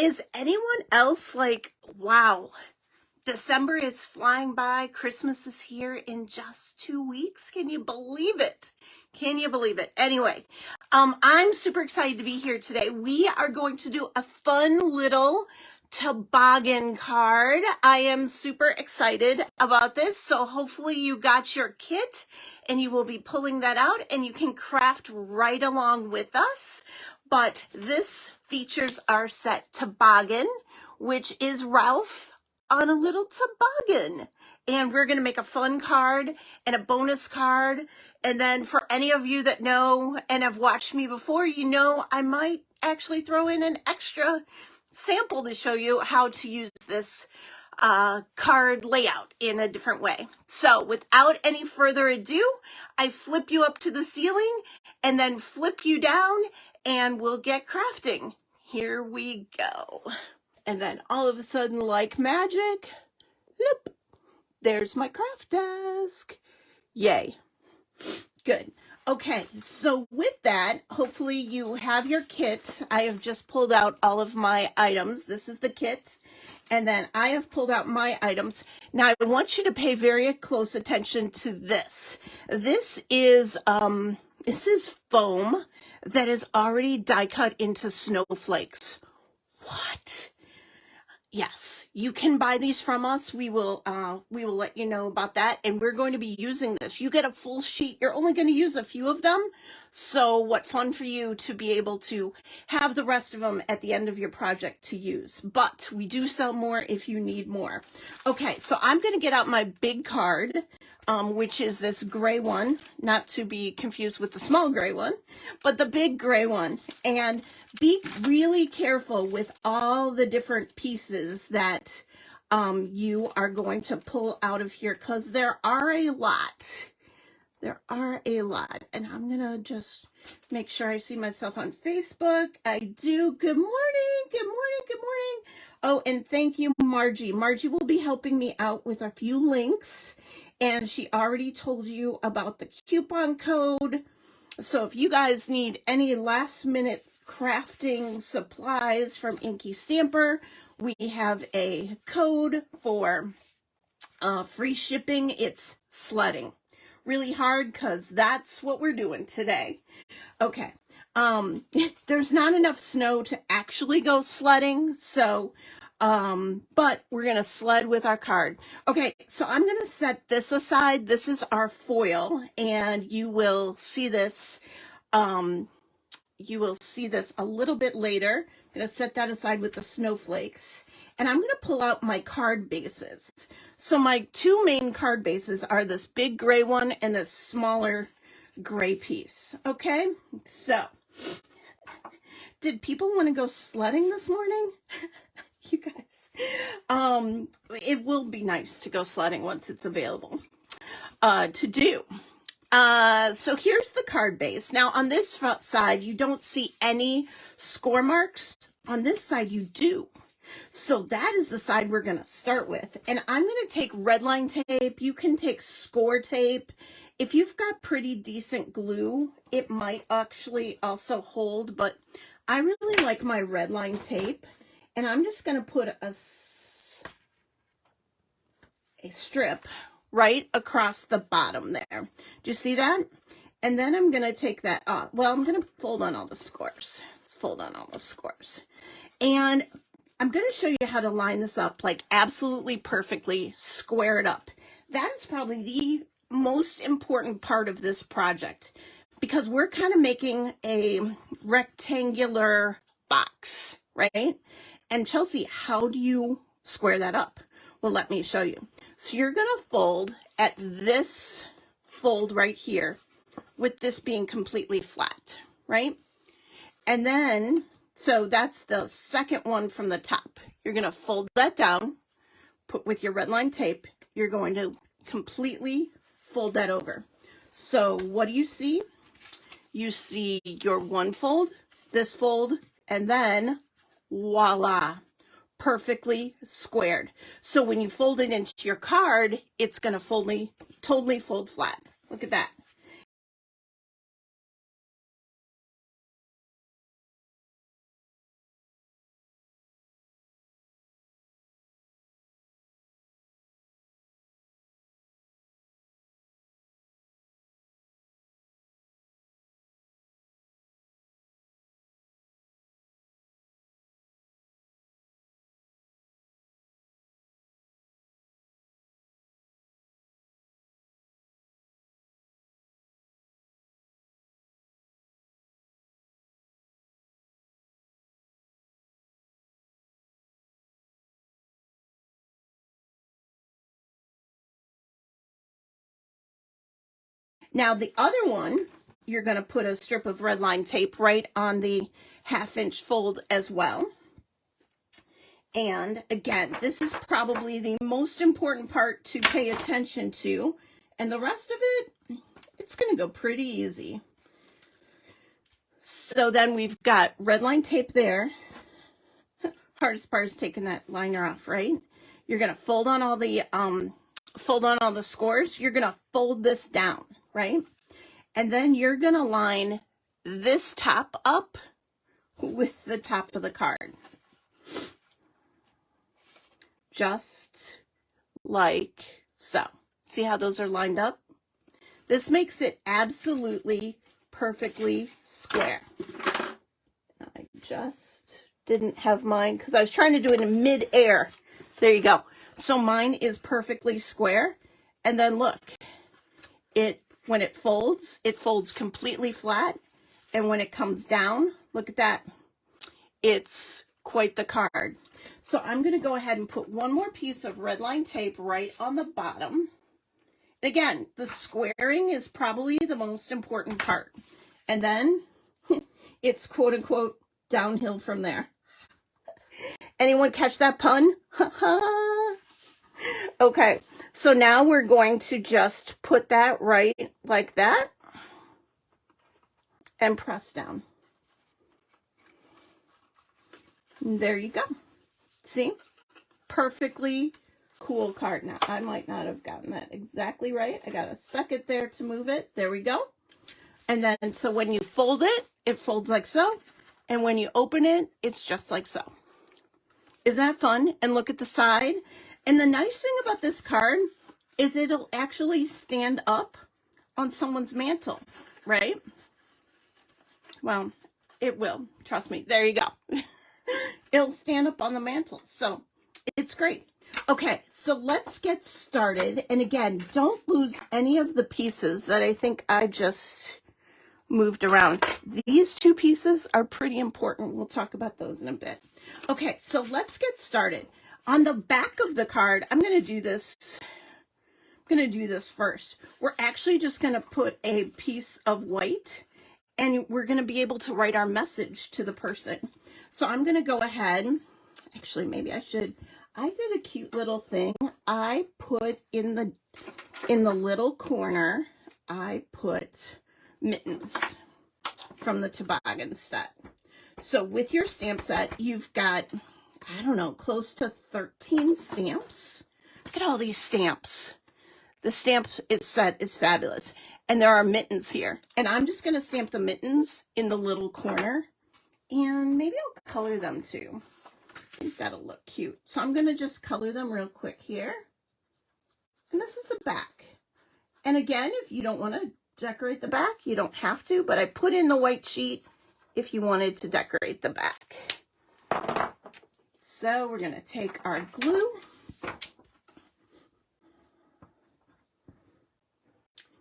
Is anyone else like, wow, December is flying by, Christmas is here in just 2 weeks? Can you believe it? Can you believe it? Anyway, I'm super excited to be here today. We are going to do a fun little toboggan card. I am super excited about this. So hopefully you got your kit and you will be pulling that out and you can craft right along with us. But this features our set Toboggan, which is Ralph on a little toboggan. And we're going to make a fun card and a bonus card. And then for any of you that know and have watched me before, you know I might actually throw in an extra sample to show you how to use this card layout in a different way. So without any further ado, I flip you up to the ceiling and then flip you down and we'll get crafting. Here we go. And then all of a sudden, like magic, whoop, there's my craft desk. Yay. Good. Okay, so with that, hopefully you have your kit. I have just pulled out all of my items. This is the kit. And then I have pulled out my items. Now I want you to pay very close attention to this. This is foam that is already die cut into snowflakes. What? Yes, you can buy these from us. We will let you know about that. And we're going to be using this. You get a full sheet. You're only going to use a few of them. So what fun for you to be able to have the rest of them at the end of your project to use. But we do sell more if you need more. Okay, so I'm going to get out my big card, which is this gray one, not to be confused with the small gray one, but the big gray one. And be really careful with all the different pieces that you are going to pull out of here, because there are a lot. There are a lot. And I'm going to just make sure I see myself on Facebook. I do. Good morning. Good morning. Good morning. Oh, and thank you, Margie. Margie will be helping me out with a few links. And she already told you about the coupon code. So if you guys need any last minute crafting supplies from InkyStamper, we have a code for free shipping. It's sledding. Really hard because that's what we're doing today. Okay. There's not enough snow to actually go sledding, so but we're going to sled with our card. Okay, so I'm going to set this aside. This is our foil, and you will see this a little bit later. I'm going to set that aside with the snowflakes, and I'm going to pull out my card bases. So my two main card bases are this big gray one and this smaller gray piece. Okay, so did people want to go sledding this morning? You guys, it will be nice to go sledding once it's available to do. So here's the card base. Now on this front side, you don't see any score marks. On this side, you do. So that is the side we're going to start with. And I'm going to take red line tape. You can take score tape. If you've got pretty decent glue, it might actually also hold, but I really like my red line tape. And I'm just going to put a strip right across the bottom there. Do you see that? And then I'm going to take that off. Well, I'm going to fold on all the scores. Let's fold on all the scores. And I'm going to show you how to line this up like absolutely perfectly, square it up. That is probably the most important part of this project because we're kind of making a rectangular box, right? And Chelsea, how do you square that up? Well, let me show you. So you're going to fold at this fold right here with this being completely flat, right? And then, so that's the second one from the top. You're going to fold that down, put with your red line tape. You're going to completely fold that over. So what do you see? You see your one fold, this fold, and then voila, perfectly squared. So when you fold it into your card, it's going to totally fold flat. Look at that. Now the other one, you're going to put a strip of red line tape right on the 1/2 inch fold as well. And again, this is probably the most important part to pay attention to. And the rest of it, it's going to go pretty easy. So then we've got red line tape there. Hardest part is taking that liner off, right? You're going to fold on all the scores. You're going to fold this down, right? And then you're going to line this top up with the top of the card. Just like so. See how those are lined up? This makes it absolutely perfectly square. I just didn't have mine because I was trying to do it in mid-air. There you go. So mine is perfectly square. And then look, when it folds completely flat. And when it comes down, look at that. It's quite the card. So I'm going to go ahead and put one more piece of red line tape right on the bottom. Again, the squaring is probably the most important part. And then it's quote unquote downhill from there. Anyone catch that pun? Okay, so now we're going to just put that right like that and press down. And there you go. See? Perfectly cool card. Now, I might not have gotten that exactly right. I got a second there to move it. There we go. And then, so when you fold it, it folds like so. And when you open it, it's just like so. Isn't that fun? And look at the side. And the nice thing about this card is it'll actually stand up on someone's mantle, right? Well, it will. Trust me. There you go. It'll stand up on the mantle. So it's great. Okay, so let's get started. And again, don't lose any of the pieces that I think I just moved around. These two pieces are pretty important. We'll talk about those in a bit. Okay, so let's get started. On the back of the card, I'm going to do this first. We're actually just going to put a piece of white and we're going to be able to write our message to the person. So I'm going to go ahead. Actually, maybe I should. I did a cute little thing. I put in the little corner, I put mittens from the Toboggan set. So with your stamp set, you've got, I don't know, close to 13 stamps. Look at all these stamps. The stamp set is fabulous. And there are mittens here. And I'm just going to stamp the mittens in the little corner. And maybe I'll color them too. I think that'll look cute. So I'm going to just color them real quick here. And this is the back. And again, if you don't want to decorate the back, you don't have to. But I put in the white sheet if you wanted to decorate the back. So we're going to take our glue.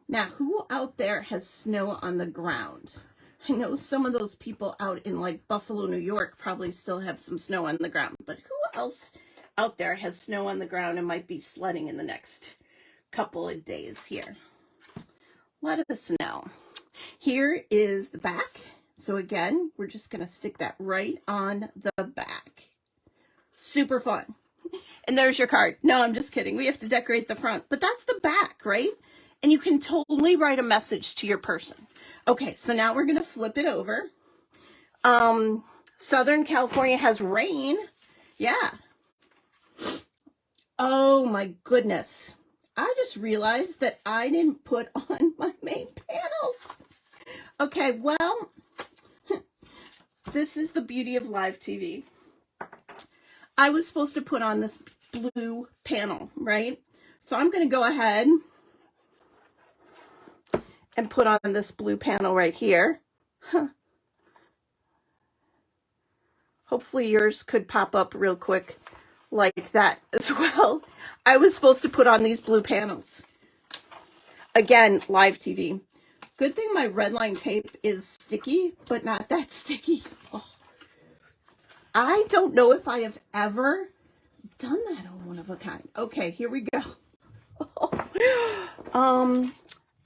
Now, who out there has snow on the ground? I know some of those people out in like Buffalo, New York probably still have some snow on the ground, but who else out there has snow on the ground and might be sledding in the next couple of days here? Let us know. Here is the back. So again, we're just going to stick that right on the back. Super fun. And there's your card. No, I'm just kidding. We have to decorate the front, but that's the back, right? And you can totally write a message to your person. Okay, so now we're going to flip it over. Southern California has rain. Yeah. Oh my goodness. I just realized that I didn't put on my main panels. Okay, well, this is the beauty of live TV. I was supposed to put on this blue panel, right? So I'm going to go ahead and put on this blue panel right here. Hopefully yours could pop up real quick like that as well. I was supposed to put on these blue panels. Again, live TV. Good thing my red line tape is sticky, but not that sticky. Oh. I don't know if I have ever done that on one of a kind. Okay, here we go.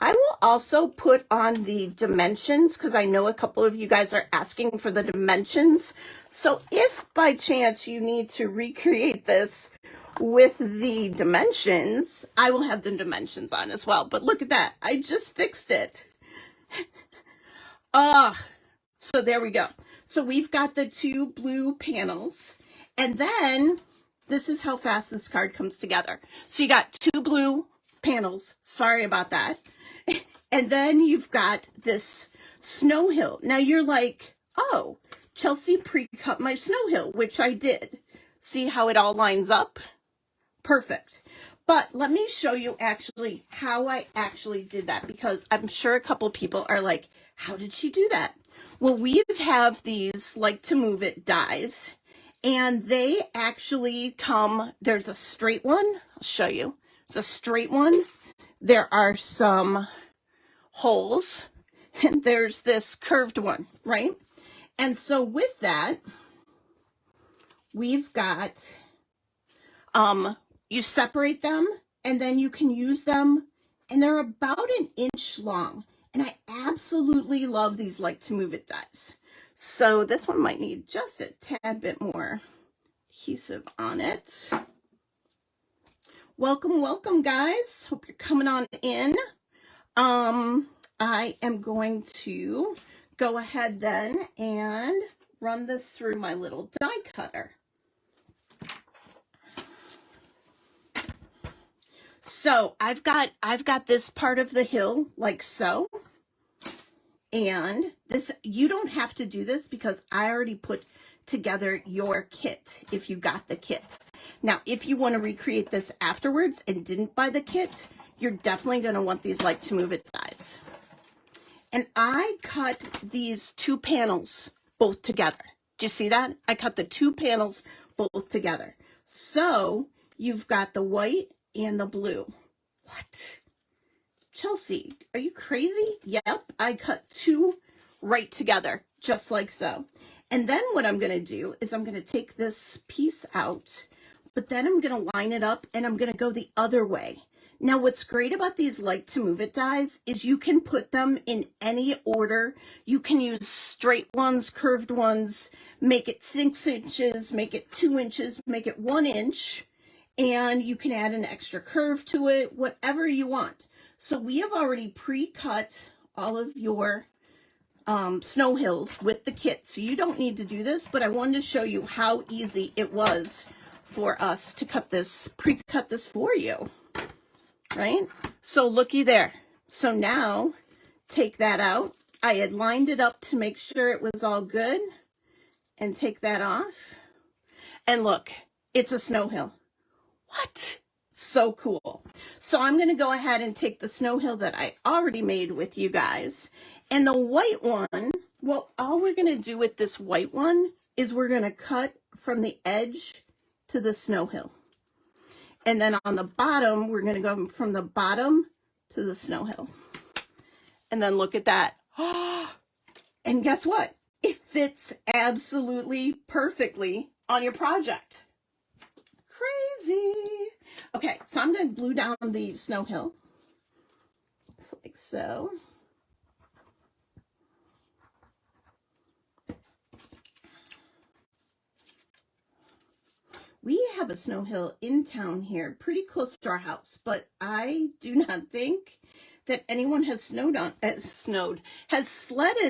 I will also put on the dimensions because I know a couple of you guys are asking for the dimensions. So if by chance you need to recreate this with the dimensions, I will have the dimensions on as well. But look at that. I just fixed it. So there we go. So we've got the 2 blue panels, and then this is how fast this card comes together. So you got 2 blue panels. Sorry about that. And then you've got this snow hill. Now you're like, oh, Chelsea pre-cut my snow hill, which I did. See how it all lines up? Perfect. But let me show you actually how I actually did that, because I'm sure a couple people are like, how did she do that? Well, we have these like to move it dies, and they actually come, there's a straight one. I'll show you. It's a straight one. There are some holes, and there's this curved one, right? And so with that, we've got, you separate them, and then you can use them, and they're about 1 inch long. And I absolutely love these like to move it dies. So this one might need just a tad bit more adhesive on it. Welcome, welcome guys. Hope you're coming on in. I am going to go ahead then and run this through my little die cutter. So I've got this part of the hill like so. And this, you don't have to do this because I already put together your kit if you got the kit. Now, if you want to recreate this afterwards and didn't buy the kit, you're definitely going to want these like to move it dies. And I cut these 2 panels both together. Do you see that? I cut the 2 panels both together. So you've got the white and the blue. What? Chelsea, are you crazy? Yep, I cut 2 right together, just like so. And then what I'm going to do is I'm going to take this piece out, but then I'm going to line it up and I'm going to go the other way. Now, what's great about these like to move it dies is you can put them in any order. You can use straight ones, curved ones, make it 6 inches, make it 2 inches, make it 1 inch, and you can add an extra curve to it, whatever you want. So we have already pre-cut all of your snow hills with the kit. So you don't need to do this, but I wanted to show you how easy it was for us to cut this, pre-cut this for you, right? So looky there. So now take that out. I had lined it up to make sure it was all good, and take that off. And look, it's a snow hill. What? So cool. So I'm going to go ahead and take the snow hill that I already made with you guys. And the white one, well, all we're going to do with this white one is we're going to cut from the edge to the snow hill. And then on the bottom, we're going to go from the bottom to the snow hill. And then look at that. And guess what? It fits absolutely perfectly on your project. Crazy. Okay, so I'm going to glue down the snow hill, just like so. We have a snow hill in town here, pretty close to our house, but I do not think that anyone has sledded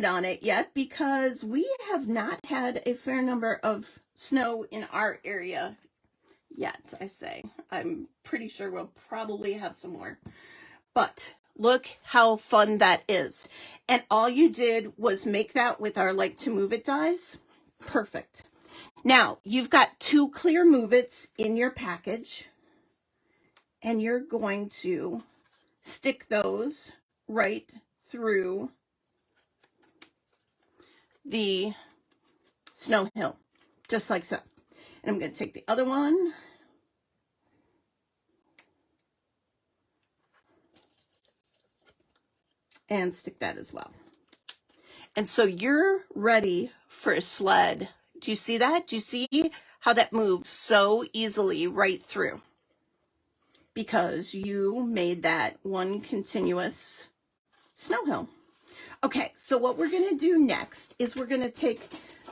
on it yet, because we have not had a fair number of snow in our area yet, I say. I'm pretty sure we'll probably have some more. But look how fun that is. And all you did was make that with our like to move it dies. Perfect. Now, you've got 2 clear move its in your package, and you're going to stick those right through the snow hill, just like so. And I'm going to take the other one. And stick that as well. And so you're ready for a sled. Do you see that? Do you see how that moves so easily right through? Because you made that one continuous Snow Hill. Okay, so what we're going to do next is we're going to take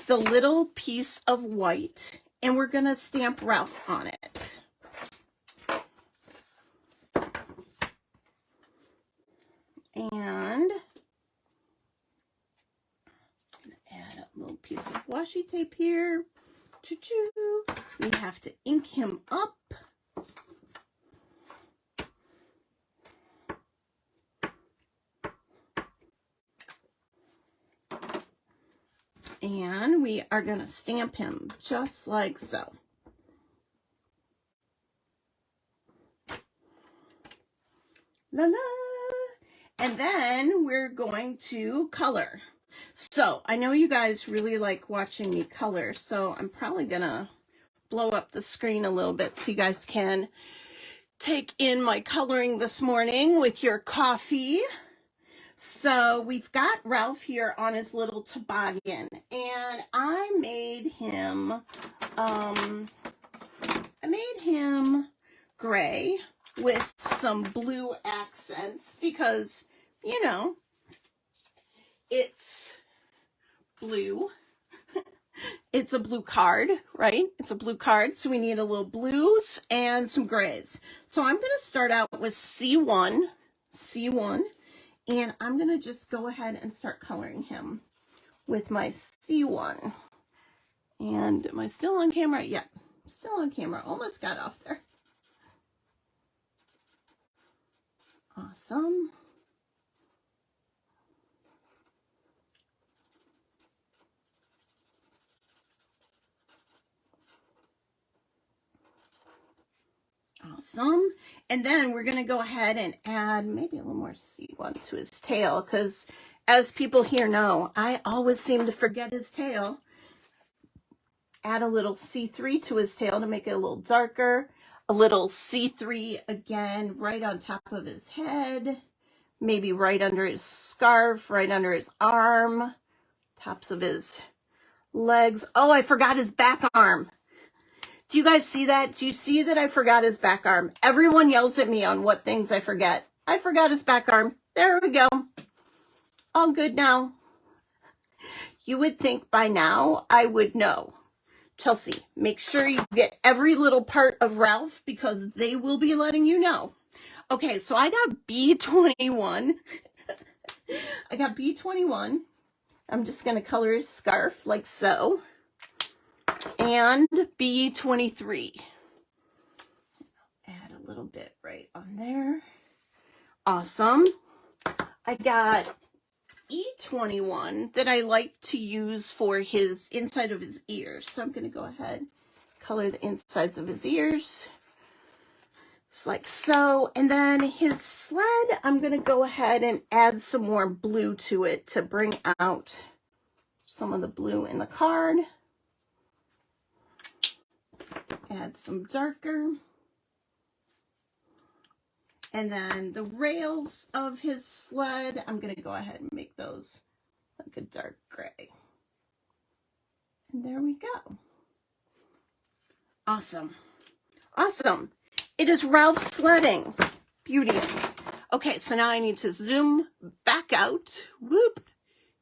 the little piece of white and we're going to stamp Ralph on it. And add a little piece of washi tape here. Choo-choo. We have to ink him up. And we are going to stamp him just like so. La la. And then we're going to color. So I know you guys really like watching me color, so I'm probably going to blow up the screen a little bit so you guys can take in my coloring this morning with your coffee. So we've got Ralph here on his little toboggan, and I made him gray with some blue accents because, you know, it's blue. It's a blue card, right? It's a blue card, so we need a little blues and some grays. So I'm going to start out with C1, and I'm going to just go ahead and start coloring him with my C1. And am I still on camera? Yep, still on camera. Almost got off there. Awesome. Awesome. And then we're going to go ahead and add maybe a little more C1 to his tail because, as people here know, I always seem to forget his tail. Add a little C3 to his tail to make it a little darker. A little C3 again right on top of his head. Maybe right under his scarf, right under his arm. Tops of his legs. Oh, I forgot his back arm. Do you guys see that? Do you see that I forgot his back arm? Everyone yells at me on what things I forget. I forgot his back arm. There we go. All good now. You would think by now I would know. Chelsea, make sure you get every little part of Ralph because they will be letting you know. Okay, so I got B21. I got B21. I'm just going to color his scarf like so. And B23. Add a little bit right on there. Awesome. I got E21 that I like to use for his inside of his ears. So I'm going to go ahead, color the insides of his ears. Just like so. And then his sled, I'm going to go ahead and add some more blue to it to bring out some of the blue in the card. Add some darker. And then the rails of his sled, I'm going to go ahead and make those like a dark gray. And there we go. Awesome. Awesome. It is Ralph sledding. Beauties. Okay, so now I need to zoom back out. Whoop.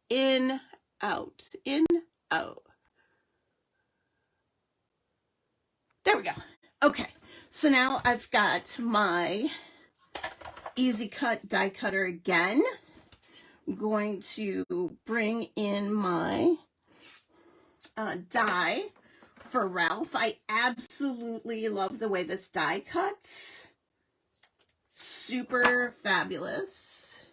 In, out. In, out. There we go. Okay, so now I've got my Easy Cut die cutter again. I'm going to bring in my die for Ralph. I absolutely love the way this die cuts. Super fabulous.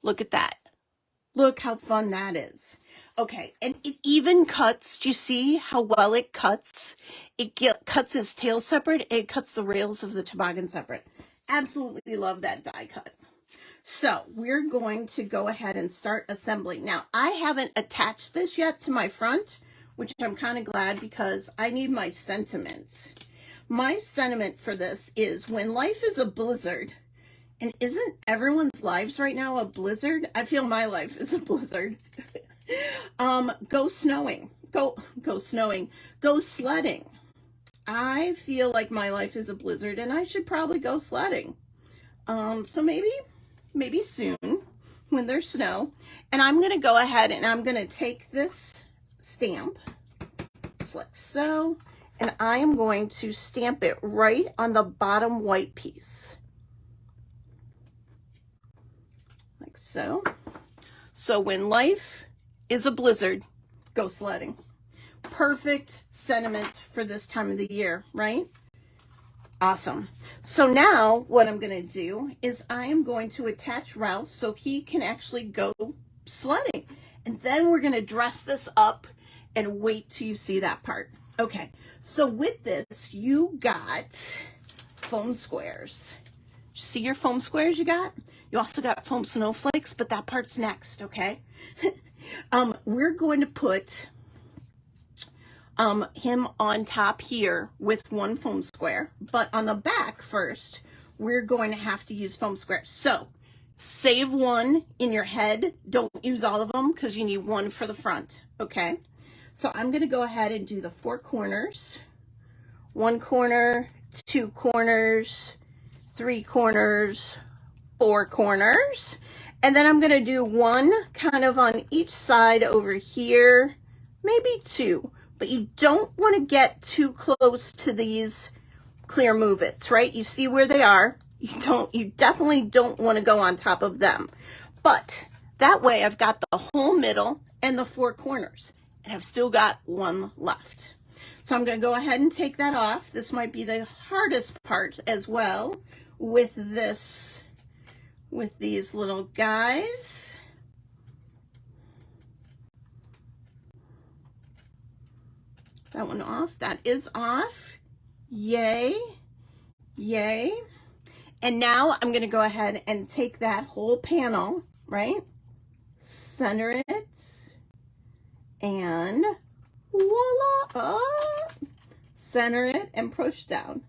Look at that. Look how fun that is. Okay, and it even cuts. Do you see how well it cuts? It cuts his tail separate. It cuts the rails of the toboggan separate. Absolutely love that die cut. So we're going to go ahead and start assembling. Now, I haven't attached this yet to my front, which I'm kind of glad because I need my sentiment. My sentiment for this is when life is a blizzard, and isn't everyone's lives right now a blizzard? I feel my life is a blizzard. Go snowing. Go snowing. Go sledding. I feel like my life is a blizzard and I should probably go sledding. So maybe soon when there's snow. And I'm going to go ahead and I'm going to take this stamp, just like so, and I am going to stamp it right on the bottom white piece. Like so. So when life is a blizzard, go sledding. Perfect sentiment for this time of the year, right? Awesome. So now what I'm going to do is I am going to attach Ralph so he can actually go sledding. And then we're going to dress this up and wait till you see that part. Okay, so with this, you got foam squares. See your foam squares you got? You also got foam snowflakes, but that part's next, okay? We're going to put him on top here with one foam square, but on the back first, we're going to have to use foam squares. So save one in your head. Don't use all of them because you need one for the front, okay? So I'm going to go ahead and do the 4 corners. 1 corner, 2 corners, 3 corners, 4 corners. And then I'm going to do 1 kind of on each side over here, maybe 2. But you don't want to get too close to these clear move-its, right? You see where they are. You definitely don't want to go on top of them. But that way I've got the whole middle and the 4 corners. And I've still got 1 left. So I'm going to go ahead and take that off. This might be the hardest part as well with this, with these little guys. That one off. That is off. Yay. Yay. And now I'm going to go ahead and take that whole panel, right? Center it. And voila, center it and push down.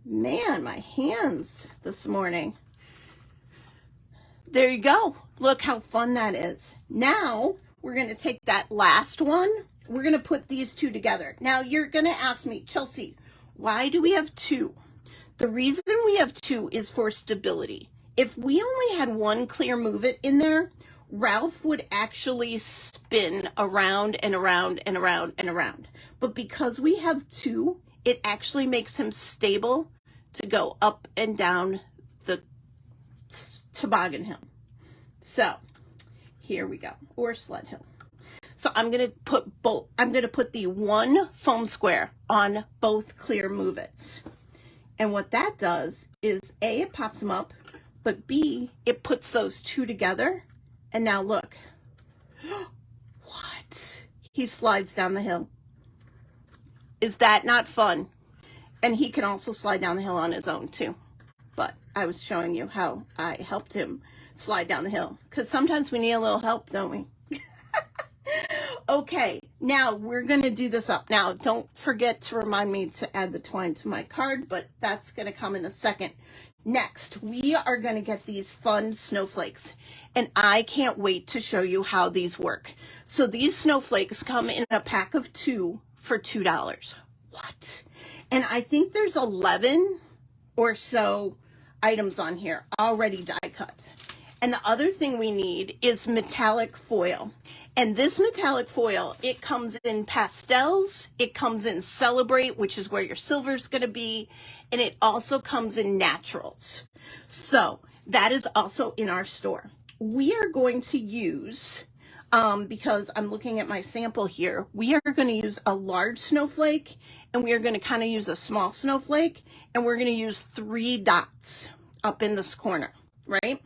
Man, my hands this morning. There you go. Look how fun that is. Now we're going to take that last one. We're going to put these 2 together. Now you're going to ask me, Chelsea, why do we have 2? The reason we have 2 is for stability. If we only had 1 clear move-it in there, Ralph would actually spin around and around and around and around. But because we have 2, it actually makes him stable to go up and down the toboggan hill. So here we go, or sled hill. So I'm going to put both. I'm going to put the 1 foam square on both clear move-its. And what that does is A, it pops them up, but B, it puts those 2 together. And now look, what? He slides down the hill. Is that not fun? And he can also slide down the hill on his own too. But I was showing you how I helped him slide down the hill. Because sometimes we need a little help, don't we? Okay, now we're going to do this up. Now, don't forget to remind me to add the twine to my card, but that's going to come in a second. Next, we are going to get these fun snowflakes, and I can't wait to show you how these work. So these snowflakes come in a pack of 2 for $2. What? And I think there's 11 or so items on here already die cut. And the other thing we need is metallic foil. And this metallic foil, it comes in pastels, it comes in Celebrate, which is where your silver's going to be, and it also comes in naturals. So that is also in our store. We are going to use, because I'm looking at my sample here, we are going to use a large snowflake, and we are going to kind of use a small snowflake, and we're going to use 3 dots up in this corner, right?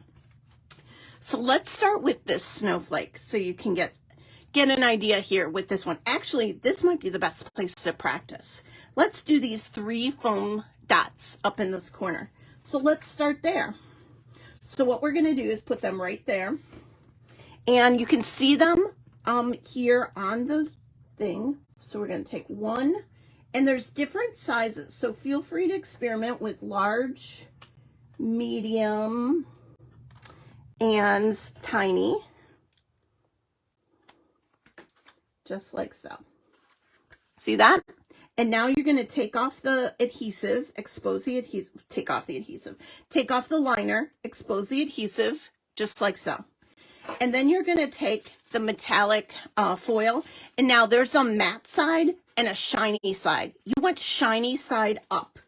So let's start with this snowflake so you can get an idea here with this one. Actually, this might be the best place to practice. Let's do these 3 foam dots up in this corner. So let's start there. So what we're going to do is put them right there. And you can see them here on the thing. So we're going to take 1 And there's different sizes, so feel free to experiment with large, medium, and tiny, just like so. See that? And now you're going to take off the adhesive, expose the adhesive, take off the adhesive, take off the liner, expose the adhesive, just like so. And then you're going to take the metallic foil, and now there's a matte side and a shiny side. You want shiny side up.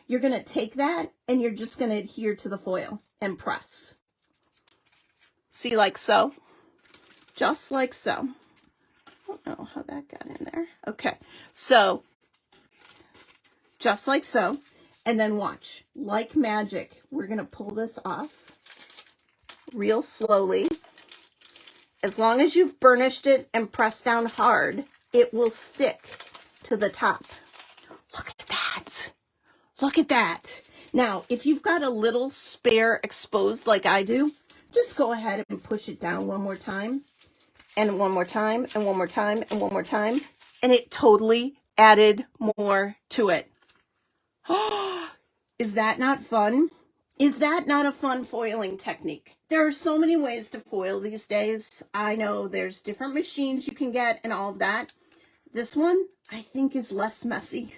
You're going to take that, and you're just going to adhere to the foil and press. See, like so? Just like so. I don't know how that got in there. Okay, so just like so, and then watch, like magic, we're going to pull this off real slowly. As long as you've burnished it and pressed down hard, it will stick to the top. Look at that. Look at that. Now, if you've got a little spare exposed like I do, just go ahead and push it down one more time, and one more time, and one more time, and one more time, and it totally added more to it. Is that not fun? Is that not a fun foiling technique? There are so many ways to foil these days. I know there's different machines you can get and all of that. This one, I think, is less messy.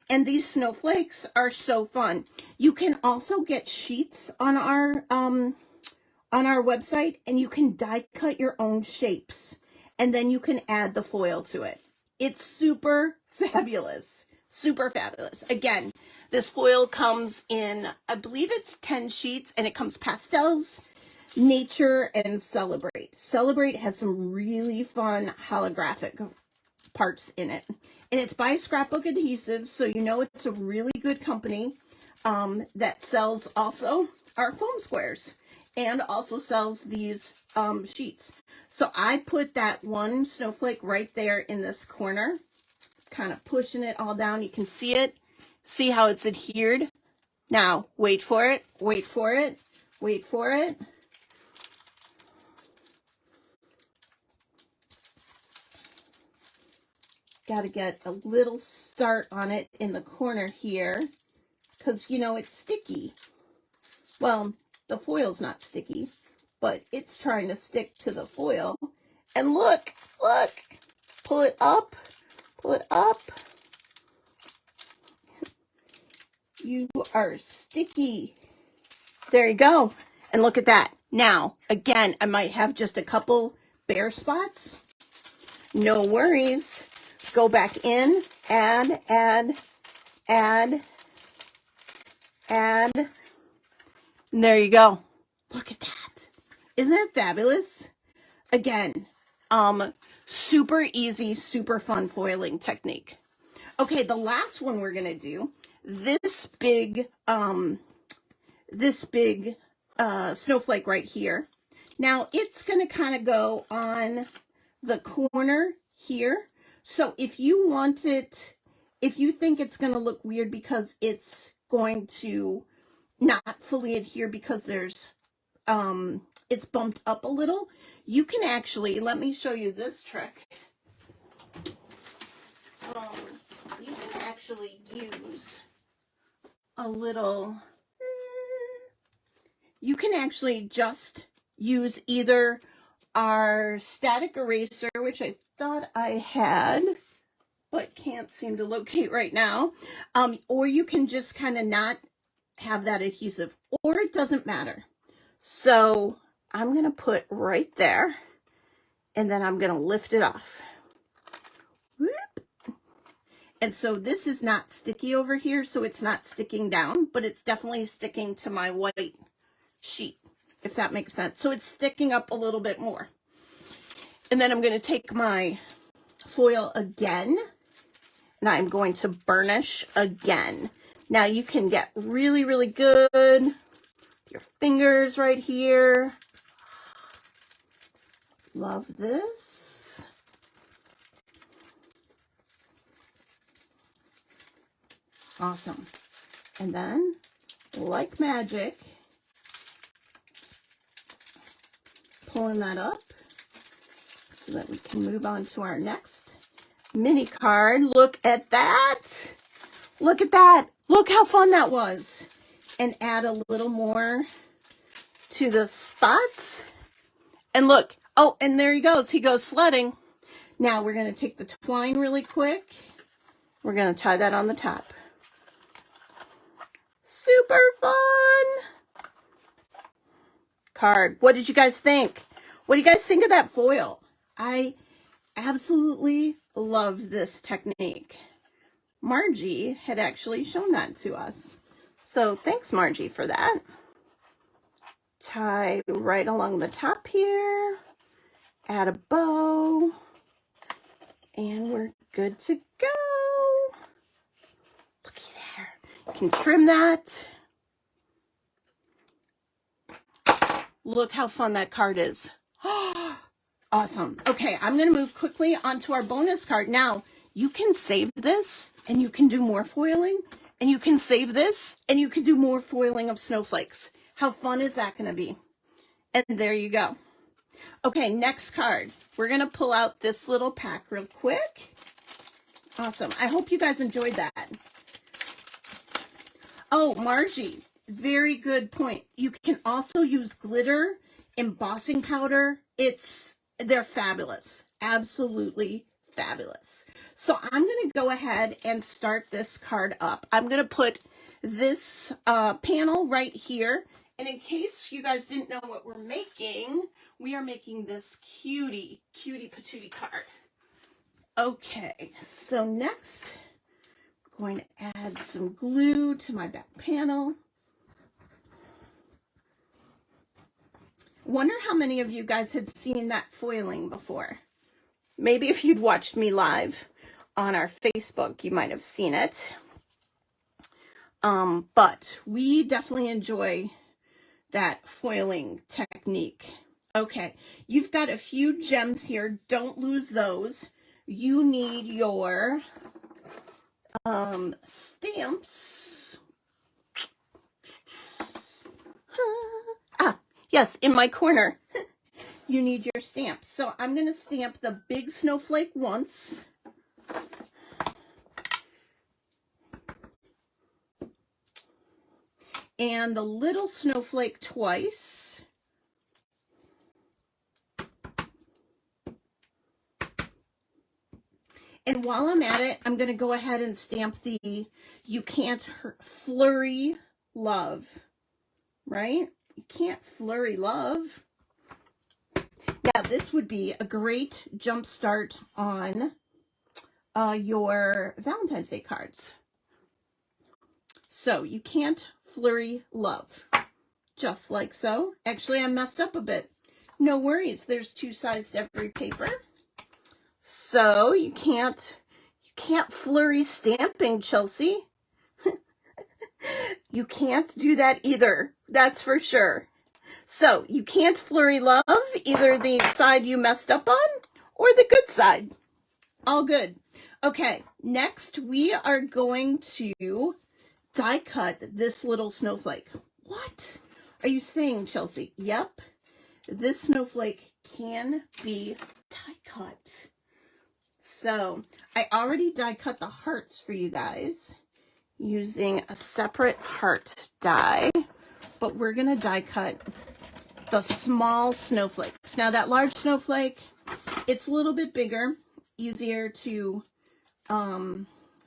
And these snowflakes are so fun. You can also get sheets on our website, and you can die cut your own shapes, and then you can add the foil to it. It's super fabulous. Super fabulous. Again, this foil comes in, I believe it's 10 sheets, and it comes pastels, nature, and celebrate. Celebrate has some really fun holographic parts in it. And it's by Scrapbook Adhesives, so you know it's a really good company that sells also our foam squares and also sells these sheets. So I put that one snowflake right there in this corner, kind of pushing it all down. You can see it. See how it's adhered? Now, wait for it, wait for it, wait for it. Got to get a little start on it in the corner here, because, you know, it's sticky. Well, the foil's not sticky, but it's trying to stick to the foil. And look, look, pull it up, pull it up. You are sticky. There you go. And look at that. Now, again, I might have just a couple bare spots. No worries. Go back in, add. And there you go. Look at that. Isn't that fabulous? Again, super easy, super fun foiling technique. Okay, the last one we're going to do, this big snowflake right here. Now, it's going to kind of go on the corner here. So if you want it, if you think it's going to look weird because it's going to not fully adhere because there's, it's bumped up a little, you can actually, let me show you this trick. You can actually use a little, you can actually just use either our static eraser, which I thought I had, but can't seem to locate right now, or you can just kind of not have that adhesive, or it doesn't matter. So I'm going to put right there, and then I'm going to lift it off. Whoop. And so this is not sticky over here, so it's not sticking down, but it's definitely sticking to my white sheet, if that makes sense. So it's sticking up a little bit more. And then I'm going to take my foil again, and I'm going to burnish again. Now you can get really, really good with your fingers right here. Love this. Awesome. And then, like magic, pulling that up so that we can move on to our next. mini card. Look at that. Look at that. Look how fun that was. And add a little more to the spots. And look. Oh, and there he goes. He goes sledding. Now we're going to take the twine really quick. We're going to tie that on the top. Super fun card. What did you guys think? What do you guys think of that foil? I absolutely love this technique. Margie had actually shown that to us. So thanks, Margie, for that. Tie right along the top here. Add a bow. And we're good to go. Looky there. You can trim that. Look how fun that card is. Awesome. Okay, I'm going to move quickly onto our bonus card. Now, you can save this and you can do more foiling. And you can save this and you can do more foiling of snowflakes. How fun is that going to be? And there you go. Okay, next card. We're going to pull out this little pack real quick. Awesome. I hope you guys enjoyed that. Oh, Margie, very good point. You can also use glitter, embossing powder. They're fabulous. Absolutely fabulous. So I'm going to go ahead and start this card up. I'm going to put this panel right here. And in case you guys didn't know what we're making, we are making this cutie patootie card. Okay, so next, I'm going to add some glue to my back panel. Wonder how many of you guys had seen that foiling before. Maybe if you'd watched me live on our Facebook, you might have seen it. But we definitely enjoy that foiling technique. Okay, you've got a few gems here. Don't lose those. You need your stamps. Yes, in my corner. You need your stamps. So I'm going to stamp the big snowflake once. And the little snowflake twice. And while I'm at it, I'm going to go ahead and stamp the You Can't Flurry Love, right? You can't flurry love. Now, this would be a great jump start on your Valentine's Day cards. So, you can't flurry love, just like so. Actually, I messed up a bit. No worries. There's two sides to every paper. So, you can't flurry stamping, Chelsea. You can't do that either. That's for sure. So, you can't flurry love, either the side you messed up on or the good side. All good. Okay, next we are going to die cut this little snowflake. What are you saying, Chelsea? Yep, this snowflake can be die cut. So, I already die cut the hearts for you guys using a separate heart die, but we're going to die cut the small snowflakes. Now, that large snowflake, it's a little bit bigger, easier to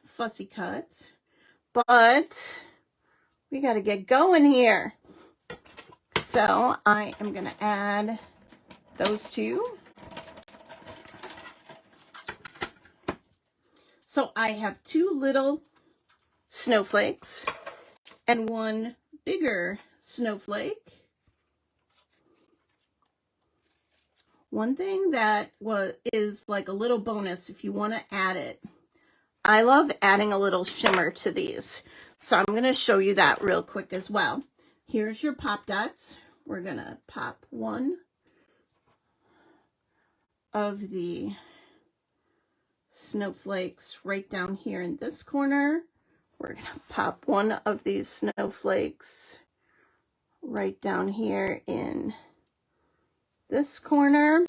fussy cut, but we got to get going here. So I am going to add those two. So I have two little snowflakes and one bigger snowflake. One thing that is like a little bonus if you want to add it. I love adding a little shimmer to these. So I'm going to show you that real quick as well. Here's your pop dots. We're going to pop one of the snowflakes right down here in this corner. We're going to pop one of these snowflakes right down here in this corner.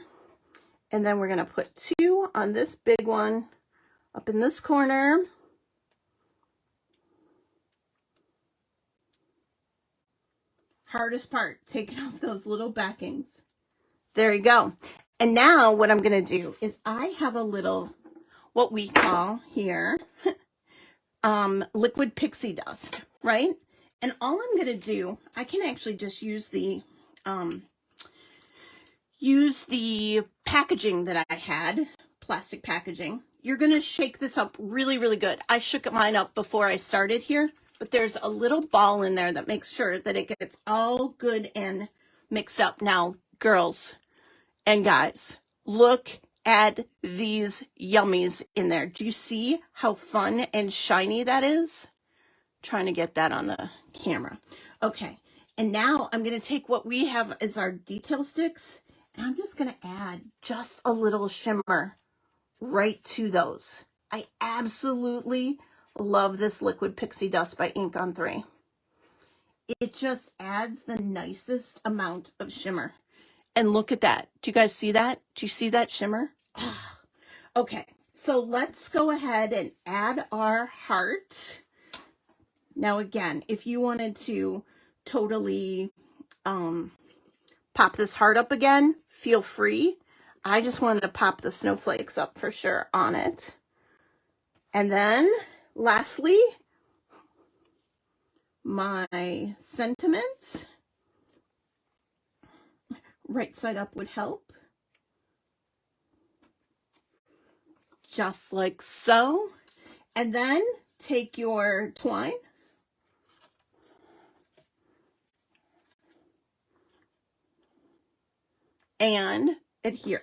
And then we're going to put two on this big one up in this corner. Hardest part, taking off those little backings. There you go. And now what I'm going to do is I have a little, what we call here, liquid pixie dust, right? And all I'm going to do, I can actually just use the packaging that I had, plastic packaging. You're going to shake this up really, really good. I shook mine up before I started here, but there's a little ball in there that makes sure that it gets all good and mixed up. Now, girls and guys, look at these yummies in there. Do you see how fun and shiny that is? Trying to get that on the camera. Okay, and now I'm going to take what we have as our detail sticks, and I'm just going to add just a little shimmer right to those. I absolutely love this liquid pixie dust by Ink on 3. It just adds the nicest amount of shimmer. And look at that. Do you guys see that? Do you see that shimmer? Okay, so let's go ahead and add our heart. Now again, if you wanted to totally pop this heart up again, feel free. I just wanted to pop the snowflakes up for sure on it. And then lastly, my sentiment. Right side up would help. Just like so. And then take your twine. And adhere.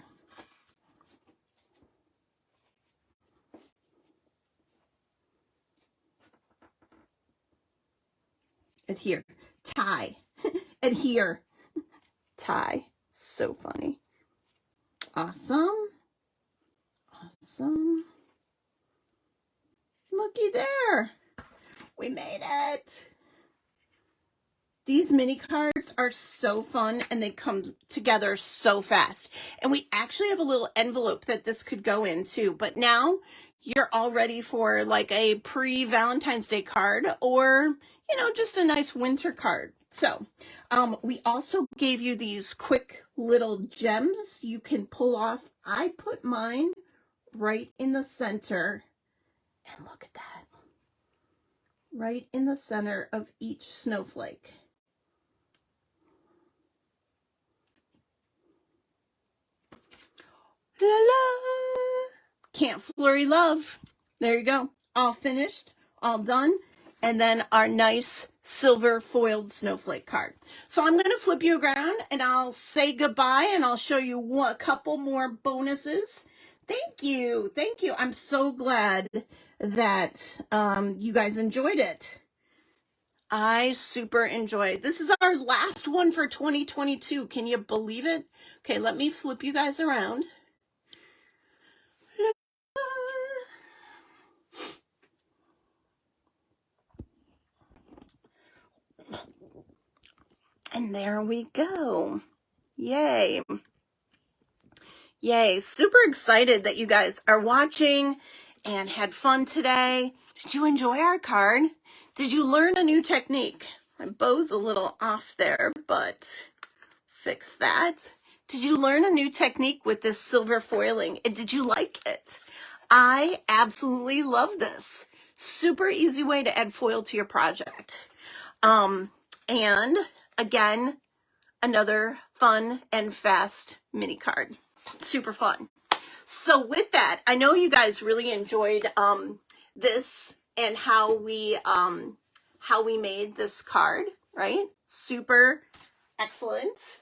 Adhere. Tie. Adhere. Tie. So funny. Awesome. Awesome. Looky there. We made it. These mini cards are so fun and they come together so fast. And we actually have a little envelope that this could go in too. But now you're all ready for like a pre-Valentine's Day card or, you know, just a nice winter card. So we also gave you these quick little gems you can pull off. I put mine right in the center. And look at that. Right in the center of each snowflake. La la! Can't flurry love. There you go. All finished, all done. And then our nice silver foiled snowflake card. So I'm going to flip you around and I'll say goodbye and I'll show you a couple more bonuses. Thank you. Thank you. I'm so glad that you guys enjoyed it. I super enjoyed. This is our last one for 2022. Can you believe it? Okay, let me flip you guys around. And there we go. Yay. Yay. Super excited that you guys are watching and had fun today. Did you enjoy our card? Did you learn a new technique? My bow's a little off there, but fix that. Did you learn a new technique with this silver foiling? And did you like it? I absolutely love this. Super easy way to add foil to your project. And again, another fun and fast mini card. Super fun. So with that, I know you guys really enjoyed this and how we made this card, right? Super excellent.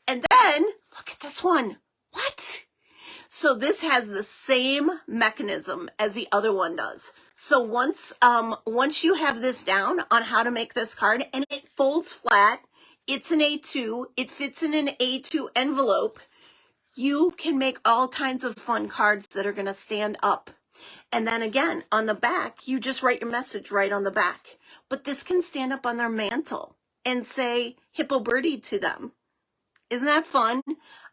And then look at this one. What? So this has the same mechanism as the other one does. So once you have this down on how to make this card, and it folds flat, it's an A2, it fits in an A2 envelope, you can make all kinds of fun cards that are going to stand up. And then again, on the back, you just write your message right on the back. But this can stand up on their mantle and say Hippo Birdie to them. Isn't that fun?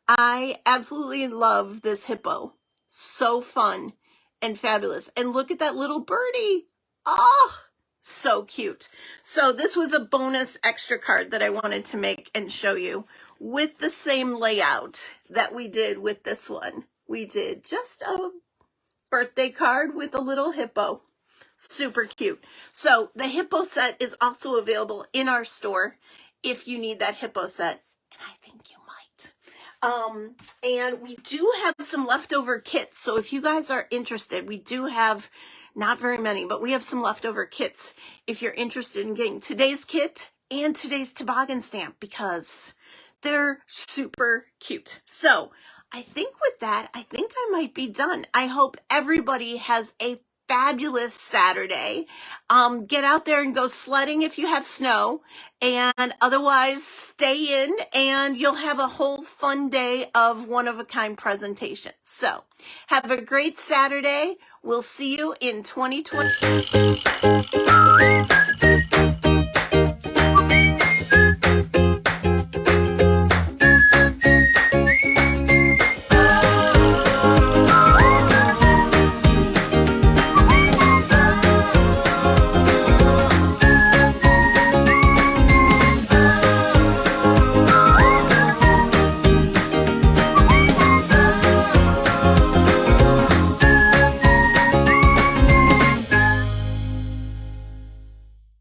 I absolutely love this hippo. So fun and fabulous. And look at that little birdie. Oh, so cute. So this was a bonus extra card that I wanted to make and show you with the same layout that we did with this one. We did just a birthday card with a little hippo. Super cute. So the hippo set is also available in our store if you need that hippo set. And I think you might. And we do have some leftover kits. So if you guys are interested, we do have not very many, but we have some leftover kits if you're interested in getting today's kit and today's toboggan stamp, because they're super cute. So I think with that, I think I might be done. I hope everybody has a fabulous Saturday. Get out there and go sledding if you have snow, and otherwise stay in and you'll have a whole fun day of one-of-a-kind presentations. So have a great Saturday. We'll see you in 2020.